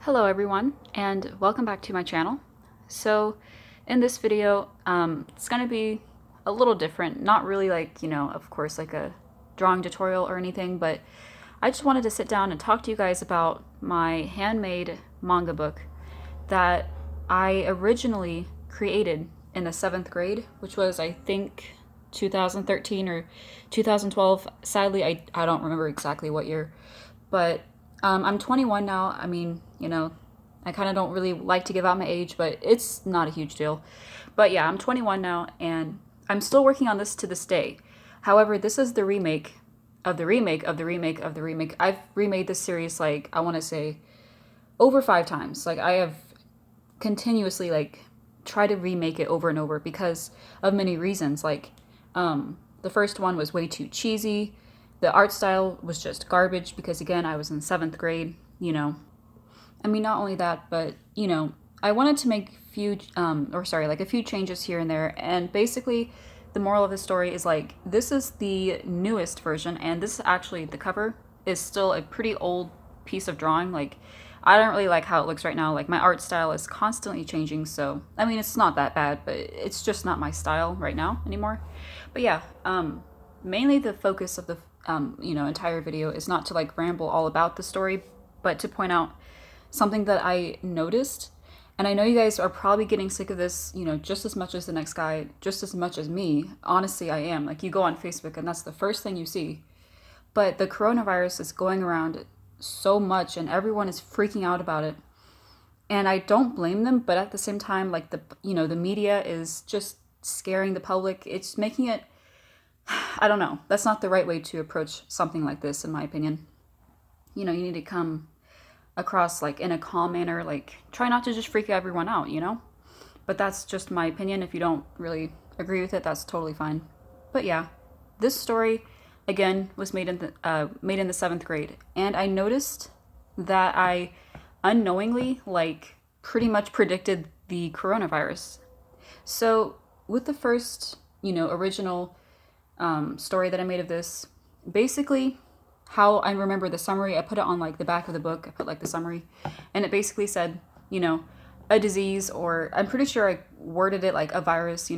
Hello everyone, and welcome back to my channel. So in this video, it's going to be a little different, not really like, of course, like a drawing tutorial or anything, but I just wanted to sit down and talk to you guys about my handmade manga book that I originally created in the 7th grade, which was, I think, 2013 or 2012. Sadly, I don't remember exactly what year, but I'm 21 now. I mean, I kind of don't really like to give out my age, but it's not a huge deal. But yeah, I'm 21 now, and I'm still working on this to this day. However, this is the remake of the remake of the remake of the remake. I've remade this series, like, I want to say over 5 times. Like, I have continuously, like, tried to remake it over and over because of many reasons. Like, the first one was way too cheesy. The art style was just garbage because, again, I was in 7th grade. I mean, not only that, but, I wanted to make a few changes here and there. And basically, the moral of the story is, like, this is the newest version, and this actually, the cover is still a pretty old piece of drawing. Like, I don't really like how it looks right now. Like, my art style is constantly changing, so, I mean, it's not that bad, but it's just not my style right now anymore. But yeah, mainly the focus of the, entire video is not to, like, ramble all about the story, but to point out something that I noticed. And I know you guys are probably getting sick of this, just as much as the next guy, just as much as me. Honestly, I am. Like, you go on Facebook and that's the first thing you see. But the coronavirus is going around so much and everyone is freaking out about it. And I don't blame them, but at the same time, like, the media is just scaring the public. It's making it, I don't know. That's not the right way to approach something like this, in my opinion. You need to come across, like, in a calm manner, like, try not to just freak everyone out. But that's just my opinion. If you don't really agree with it, that's totally fine. But yeah, this story again was made in the 7th grade, and I noticed that I unknowingly, like, pretty much predicted the coronavirus. So with the first, original story that I made of this, basically, how I remember the summary, I put it on, like, the back of the book. I put, like, the summary, and it basically said, a disease, or I'm pretty sure I worded it like a virus,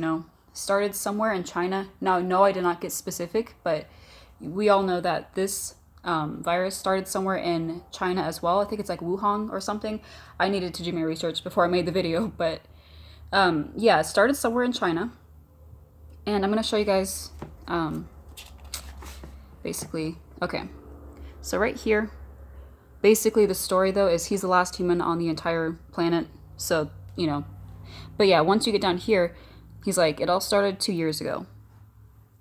started somewhere in China. Now, no, I did not get specific, but we all know that this virus started somewhere in China as well. I think it's like Wuhan or something. I needed to do my research before I made the video, but yeah, it started somewhere in China. And I'm going to show you guys basically, okay. So right here, basically the story though is he's the last human on the entire planet. So, but yeah, once you get down here, he's like, it all started 2 years ago.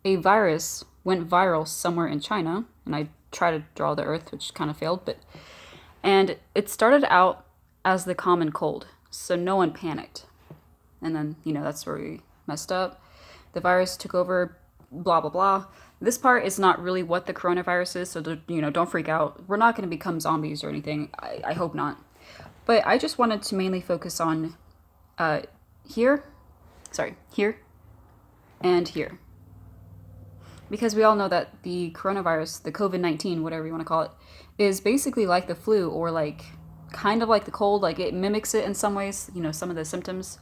A virus went viral somewhere in China, and I tried to draw the Earth, which kind of failed, and it started out as the common cold, so no one panicked. And then, that's where we messed up. The virus took over, blah, blah, blah. This part is not really what the coronavirus is, so, don't freak out. We're not going to become zombies or anything. I hope not. But I just wanted to mainly focus on here, and here. Because we all know that the coronavirus, the COVID-19, whatever you want to call it, is basically like the flu, or like kind of like the cold. Like, it mimics it in some ways, some of the symptoms.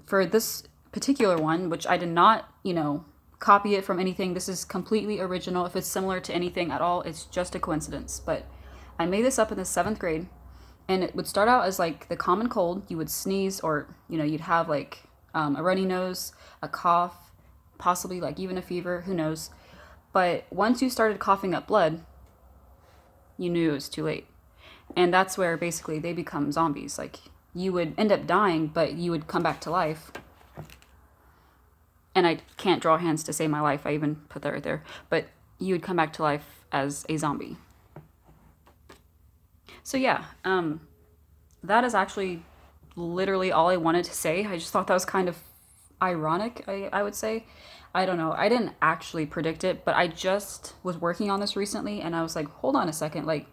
For this particular one, which I did not, copy it from anything. This is completely original. If it's similar to anything at all, it's just a coincidence. But I made this up in the 7th grade, and it would start out as like the common cold. You would sneeze, or, you'd have like a runny nose, a cough, possibly like even a fever, who knows. But once you started coughing up blood, you knew it was too late. And that's where basically they become zombies. Like, you would end up dying, but you would come back to life. And I can't draw hands to save my life. I even put that right there. But you would come back to life as a zombie. So yeah, that is actually literally all I wanted to say. I just thought that was kind of ironic, I would say. I don't know. I didn't actually predict it, but I just was working on this recently, and I was like, hold on a second. Like,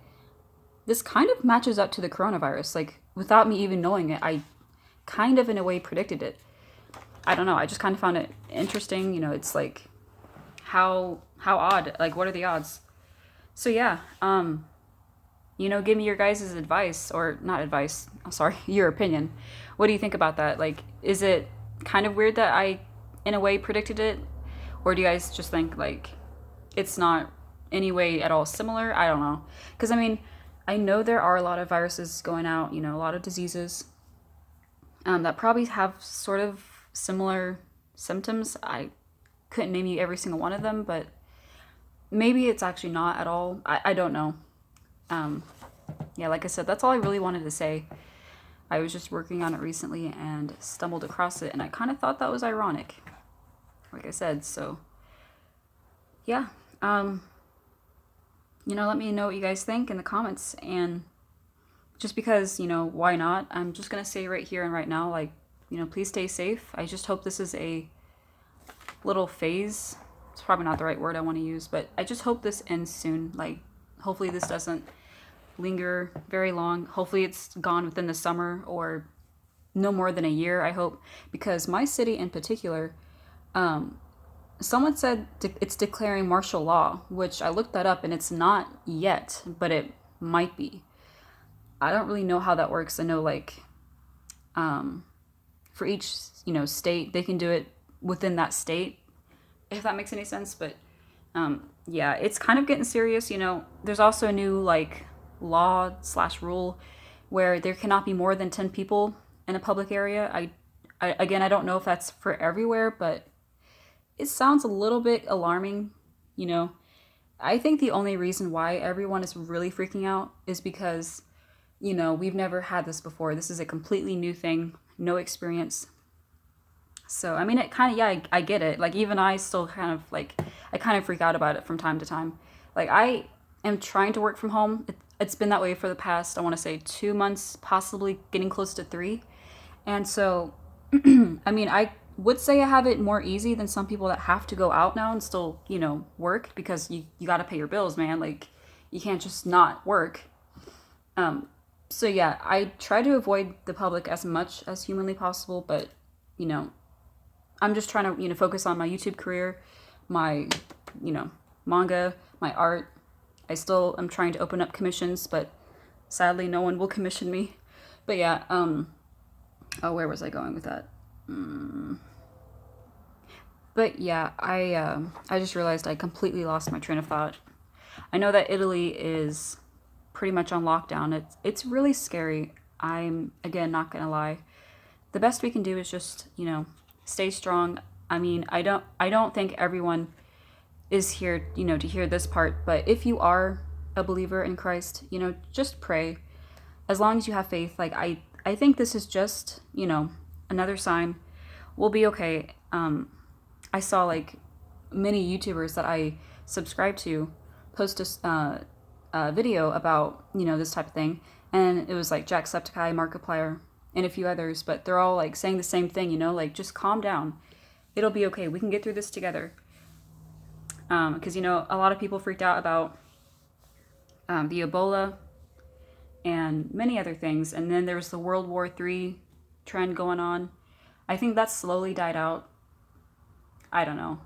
this kind of matches up to the coronavirus. Like, without me even knowing it, I kind of, in a way, predicted it. I don't know. I just kind of found it interesting. It's like, how odd. Like, what are the odds? So yeah, Give me your guys' advice, or not advice, I'm sorry, your opinion. What do you think about that? Like, is it kind of weird that I, in a way, predicted it? Or do you guys just think, like, it's not any way at all similar? I don't know. Because, I mean, I know there are a lot of viruses going out, a lot of diseases that probably have sort of similar symptoms. I couldn't name you every single one of them, but maybe it's actually not at all. I don't know. Yeah, like I said, that's all I really wanted to say. I was just working on it recently and stumbled across it, and I kind of thought that was ironic, like I said. So yeah, let me know what you guys think in the comments. And just because, why not, I'm just gonna say right here and right now, like, please stay safe. I just hope this is a little phase. It's probably not the right word I want to use, but I just hope this ends soon. Like, hopefully this doesn't linger very long. Hopefully it's gone within the summer, or no more than a year, I hope. Because my city in particular, someone said it's declaring martial law, which I looked that up, and it's not yet, but it might be. I don't really know how that works. I know, like, for each, state, they can do it within that state, if that makes any sense. But yeah, it's kind of getting serious. There's also a new, like, law/rule where there cannot be more than 10 people in a public area. Again, I don't know if that's for everywhere, but it sounds a little bit alarming. I think the only reason why everyone is really freaking out is because, we've never had this before. This is a completely new thing, no experience. So, I mean, it kind of, yeah, I get it. Like, even I still kind of, like, I kind of freak out about it from time to time. Like, I am trying to work from home. It's been that way for the past, I want to say, 2 months, possibly getting close to 3. And so, I mean, I would say I have it more easy than some people that have to go out now and still, work, because you got to pay your bills, man. Like, you can't just not work. So yeah, I try to avoid the public as much as humanly possible, but, I'm just trying to, focus on my YouTube career, my, manga, my art. I still am trying to open up commissions, but sadly no one will commission me. But yeah, oh, where was I going with that? But yeah, I just realized I completely lost my train of thought. I know that Italy is pretty much on lockdown. It's really scary. I'm, again, not gonna lie. The best we can do is just, stay strong. I mean, I don't think everyone is here, to hear this part, but if you are a believer in Christ, just pray. As long as you have faith, like, I think this is just, another sign. We'll be okay. I saw, like, many YouTubers that I subscribe to post a video about, this type of thing, and it was like Jacksepticeye, Markiplier, and a few others, but they're all, like, saying the same thing, like, just calm down. It'll be okay. We can get through this together. Because, a lot of people freaked out about the Ebola and many other things, and then there was the World War III trend going on. I think that slowly died out. I don't know.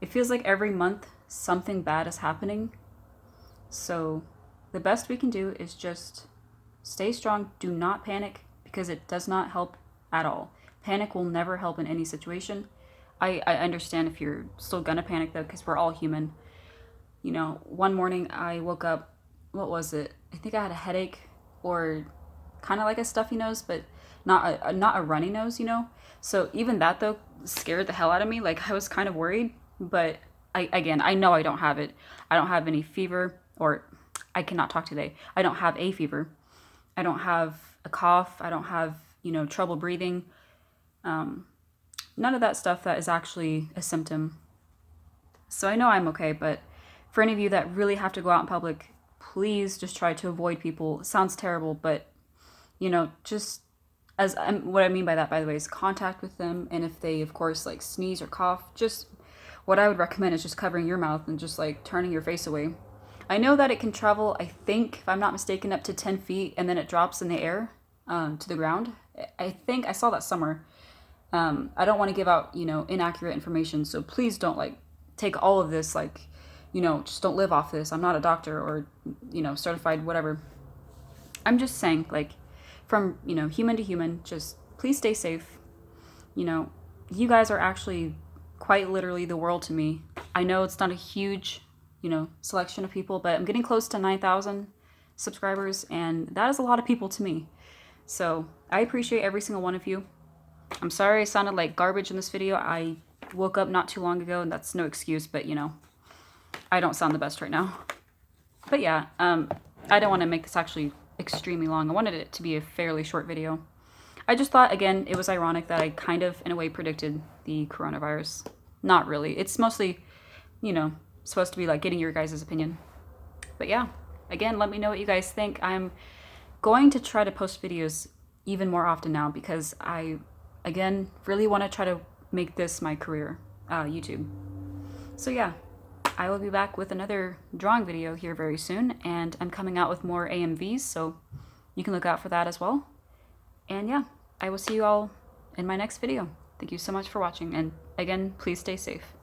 It feels like every month something bad is happening. So the best we can do is just stay strong. Do not panic, because it does not help at all. Panic will never help in any situation. I understand if you're still gonna panic, though, because we're all human. One morning I woke up, what was it? I think I had a headache, or kind of like a stuffy nose, but not a runny nose, So even that, though, scared the hell out of me. Like, I was kind of worried, but I know I don't have it. I don't have any fever, or I cannot talk today. I don't have a fever. I don't have a cough. I don't have, trouble breathing. None of that stuff that is actually a symptom. So I know I'm okay, but for any of you that really have to go out in public, please just try to avoid people. It sounds terrible, but, just what I mean by that, by the way, is contact with them. And if they, of course, like, sneeze or cough, just what I would recommend is just covering your mouth and just, like, turning your face away. I know that it can travel, I think, if I'm not mistaken, up to 10 feet, and then it drops in the air to the ground. I think I saw that somewhere. I don't want to give out, inaccurate information, so please don't, like, take all of this, like, just don't live off this. I'm not a doctor or, certified whatever. I'm just saying, like, from, you know, human to human, just please stay safe. You know, you guys are actually quite literally the world to me. I know it's not a huge, you know, selection of people, but I'm getting close to 9,000 subscribers, and that is a lot of people to me. So I appreciate every single one of you. I'm sorry I sounded like garbage in this video. I woke up not too long ago, and that's no excuse, but, you know, I don't sound the best right now. But yeah, I don't want to make this actually extremely long. I wanted it to be a fairly short video. I just thought, again, it was ironic that I kind of, in a way, predicted the coronavirus. Not really. It's mostly, you know, supposed to be like getting your guys' opinion. But yeah, again, let me know what you guys think. I'm going to try to post videos even more often now because I, again, really want to try to make this my career, YouTube. So yeah, I will be back with another drawing video here very soon, and I'm coming out with more AMVs, so you can look out for that as well. And yeah, I will see you all in my next video. Thank you so much for watching, and again, please stay safe.